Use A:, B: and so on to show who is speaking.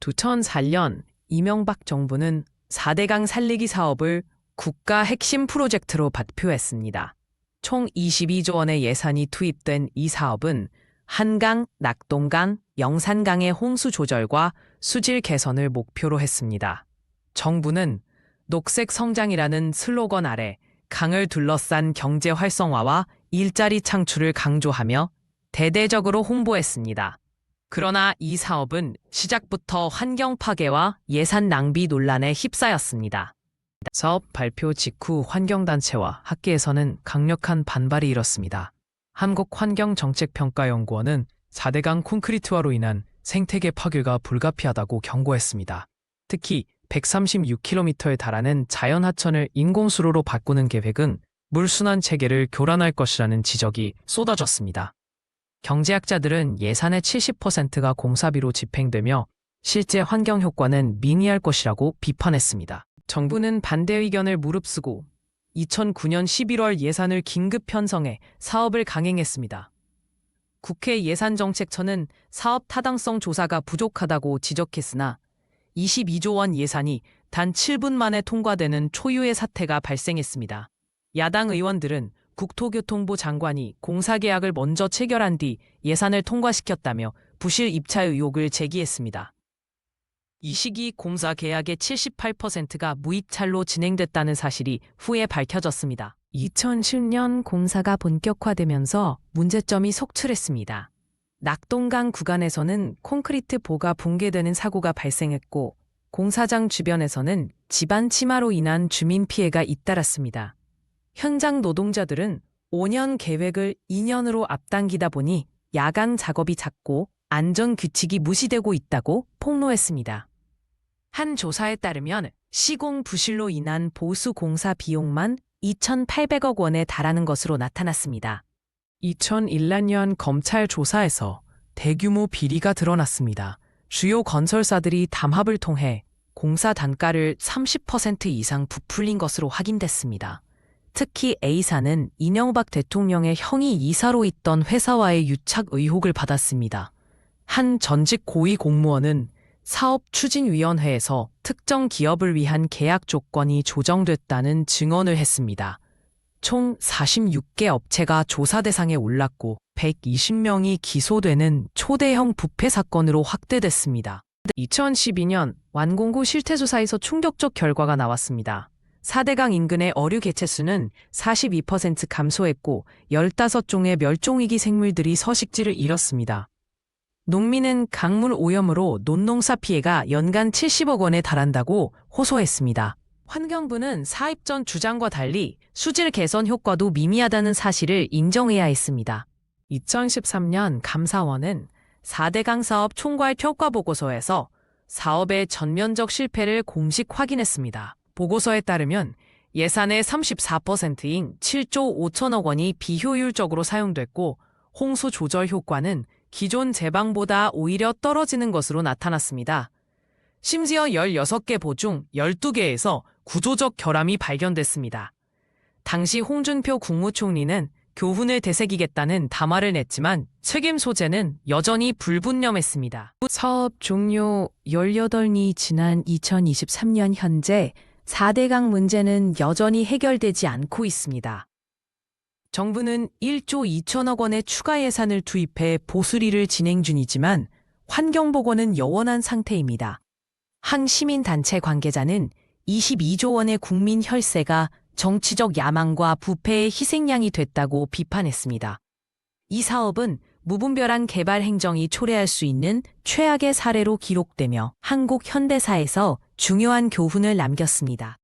A: 2004년 이명박 정부는 4대강 살리기 사업을 국가 핵심 프로젝트로 발표했습니다. 총 22조 원의 예산이 투입된 이 사업은 한강, 낙동강, 영산강의 홍수 조절과 수질 개선을 목표로 했습니다. 정부는 녹색 성장이라는 슬로건 아래 강을 둘러싼 경제 활성화와 일자리 창출을 강조하며 대대적으로 홍보했습니다. 그러나 이 사업은 시작부터 환경 파괴와 예산 낭비 논란에 휩싸였습니다. 사업 발표 직후 환경단체와 학계에서는 강력한 반발이 일었습니다. 한국환경정책평가연구원은 4대강 콘크리트화로 인한 생태계 파괴가 불가피하다고 경고했습니다. 특히 136km에 달하는 자연하천을 인공수로로 바꾸는 계획은 물순환 체계를 교란할 것이라는 지적이 쏟아졌습니다. 경제학자들은 예산의 70%가 공사비로 집행되며 실제 환경 효과는 미미할 것이라고 비판했습니다. 정부는 반대 의견을 무릅쓰고 2009년 11월 예산을 긴급 편성해 사업을 강행했습니다. 국회 예산정책처는 사업 타당성 조사가 부족하다고 지적했으나 22조 원 예산이 단 7분 만에 통과되는 초유의 사태가 발생했습니다. 야당 의원들은 국토교통부 장관이 공사계약을 먼저 체결한 뒤 예산을 통과시켰다며 부실 입찰 의혹을 제기했습니다. 이 시기 공사 계약의 78%가 무입찰로 진행됐다는 사실이 후에 밝혀졌습니다. 2010년 공사가 본격화되면서 문제점이 속출했습니다. 낙동강 구간에서는 콘크리트 보가 붕괴되는 사고가 발생했고 공사장 주변에서는 집안 침하로 인한 주민 피해가 잇따랐습니다. 현장 노동자들은 5년 계획을 2년으로 앞당기다 보니 야간 작업이 잦고 안전 규칙이 무시되고 있다고 폭로했습니다. 한 조사에 따르면 시공 부실로 인한 보수 공사 비용만 2,800억 원에 달하는 것으로 나타났습니다. 2001년 검찰 조사에서 대규모 비리가 드러났습니다. 주요 건설사들이 담합을 통해 공사 단가를 30% 이상 부풀린 것으로 확인됐습니다. 특히 A사는 이명박 대통령의 형이 이사로 있던 회사와의 유착 의혹을 받았습니다. 한 전직 고위 공무원은 사업추진위원회에서 특정 기업을 위한 계약 조건이 조정됐다는 증언을 했습니다. 총 46개 업체가 조사 대상에 올랐고 120명이 기소되는 초대형 부패 사건으로 확대됐습니다. 2012년 완공구 실태조사에서 충격적 결과가 나왔습니다. 4대강 인근의 어류 개체수는 42% 감소했고 15종의 멸종위기 생물들이 서식지를 잃었습니다. 농민은 강물 오염으로 논농사 피해가 연간 70억 원에 달한다고 호소했습니다. 환경부는 사입 전 주장과 달리 수질 개선 효과도 미미하다는 사실을 인정해야 했습니다. 2013년 감사원은 4대강 사업 총괄 효과보고서에서 사업의 전면적 실패를 공식 확인했습니다. 보고서에 따르면 예산의 34%인 7조 5천억 원이 비효율적으로 사용됐고 홍수 조절 효과는 기존 제방보다 오히려 떨어지는 것으로 나타났습니다. 심지어 16개 보 중 12개에서 구조적 결함이 발견됐습니다. 당시 홍준표 국무총리는 교훈을 되새기겠다는 담화를 냈지만 책임 소재는 여전히 불분명했습니다. 사업 종료 18년이 지난 2023년 현재 4대강 문제는 여전히 해결되지 않고 있습니다. 정부는 1조 2천억 원의 추가 예산을 투입해 보수리를 진행 중이지만 환경보건은 여원한 상태입니다. 한 시민단체 관계자는 22조 원의 국민 혈세가 정치적 야망과 부패의 희생양이 됐다고 비판했습니다. 이 사업은 무분별한 개발 행정이 초래할 수 있는 최악의 사례로 기록되며 한국 현대사에서 중요한 교훈을 남겼습니다.